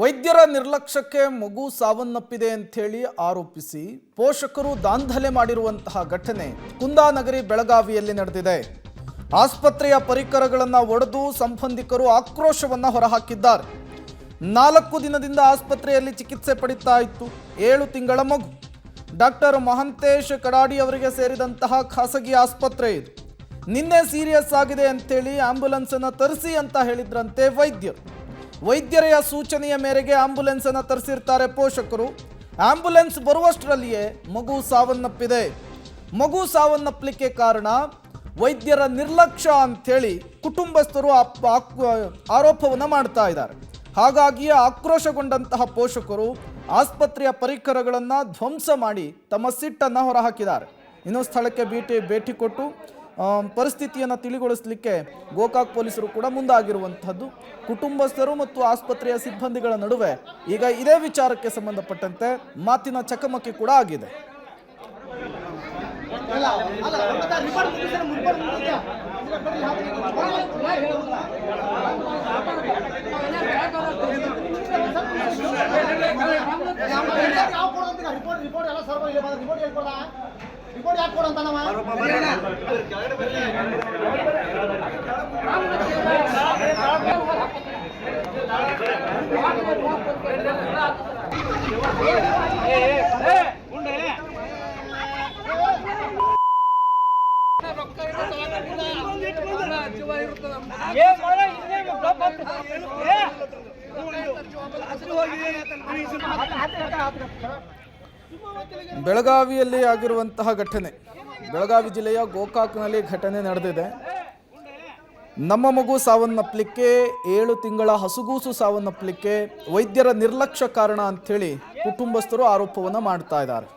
ವೈದ್ಯರ ನಿರ್ಲಕ್ಷ್ಯಕ್ಕೆ ಮಗು ಸಾವನ್ನಪ್ಪಿದೆ ಅಂಥೇಳಿ ಆರೋಪಿಸಿ ಪೋಷಕರು ದಾಂಧಲೆ ಮಾಡಿರುವಂತಹ ಘಟನೆ ಕುಂದಾನಗರಿ ಬೆಳಗಾವಿಯಲ್ಲಿ ನಡೆದಿದೆ. ಆಸ್ಪತ್ರೆಯ ಪರಿಕರಗಳನ್ನು ಒಡೆದು ಸಂಬಂಧಿಕರು ಆಕ್ರೋಶವನ್ನು ಹೊರಹಾಕಿದ್ದಾರೆ. 4 ದಿನದಿಂದ ಆಸ್ಪತ್ರೆಯಲ್ಲಿ ಚಿಕಿತ್ಸೆ ಪಡಿತಾ ಇತ್ತು 7 ತಿಂಗಳ ಮಗು. ಡಾಕ್ಟರ್ ಮಹಂತೇಶ್ ಕಡಾಡಿ ಅವರಿಗೆ ಸೇರಿದಂತಹ ಖಾಸಗಿ ಆಸ್ಪತ್ರೆ ಇದು. ನಿನ್ನೆ ಸೀರಿಯಸ್ ಆಗಿದೆ ಅಂತೇಳಿ ಆಂಬ್ಯುಲೆನ್ಸ್ ಅನ್ನು ತರಿಸಿ ಅಂತ ಹೇಳಿದ್ರಂತೆ ವೈದ್ಯರ ಸೂಚನೆಯ ಮೇರೆಗೆ ಆಂಬ್ಯುಲೆನ್ಸ್ ಅನ್ನು ತರಿಸಿರ್ತಾರೆ ಪೋಷಕರು. ಆಂಬ್ಯುಲೆನ್ಸ್ ಬರುವಷ್ಟರಲ್ಲಿಯೇ ಮಗು ಸಾವನ್ನಪ್ಪಿದೆ. ಮಗು ಸಾವನ್ನಪ್ಪಲಿಕ್ಕೆ ಕಾರಣ ವೈದ್ಯರ ನಿರ್ಲಕ್ಷ್ಯ ಅಂಥೇಳಿ ಕುಟುಂಬಸ್ಥರು ಆರೋಪವನ್ನು ಮಾಡ್ತಾ ಇದ್ದಾರೆ. ಹಾಗಾಗಿಯೇ ಆಕ್ರೋಶಗೊಂಡಂತಹ ಪೋಷಕರು ಆಸ್ಪತ್ರೆಯ ಪರಿಕರಗಳನ್ನು ಧ್ವಂಸ ಮಾಡಿ ತಮ್ಮ ಸಿಟ್ಟನ್ನು ಹೊರಹಾಕಿದ್ದಾರೆ. ಇನ್ನು ಸ್ಥಳಕ್ಕೆ ಭೇಟಿ ಕೊಟ್ಟು ಪರಿಸ್ಥಿತಿಯನ್ನು ತಿಳಿಗೊಳಿಸಲಿಕ್ಕೆ ಗೋಕಾಕ್ ಪೊಲೀಸರು ಕೂಡ ಮುಂದಾಗಿರುವಂತಹದ್ದು. ಕುಟುಂಬಸ್ಥರು ಮತ್ತು ಆಸ್ಪತ್ರೆಯ ಸಿಬ್ಬಂದಿಗಳ ನಡುವೆ ಈಗ ಇದೇ ವಿಚಾರಕ್ಕೆ ಸಂಬಂಧಪಟ್ಟಂತೆ ಮಾತಿನ ಚಕಮಕಿ ಕೂಡ ಆಗಿದೆ. ಬೆಳಗಾವಿಯಲ್ಲಿ ಆಗಿರುವಂತಹ ಘಟನೆ, ಬೆಳಗಾವಿ ಜಿಲ್ಲೆಯ ಗೋಕಾಕ್ನಲ್ಲಿ ಘಟನೆ ನಡೆದಿದೆ. ನಮ್ಮ ಮಗು ಸಾವನ್ನಪ್ಪಲಿಕ್ಕೆ 7 ತಿಂಗಳ ಹಸುಗೂಸು ಸಾವನ್ನಪ್ಪಲಿಕ್ಕೆ ವೈದ್ಯರ ನಿರ್ಲಕ್ಷ್ಯ ಕಾರಣ ಅಂಥೇಳಿ ಕುಟುಂಬಸ್ಥರು ಆರೋಪವನ್ನು ಮಾಡ್ತಾ ಇದ್ದಾರೆ.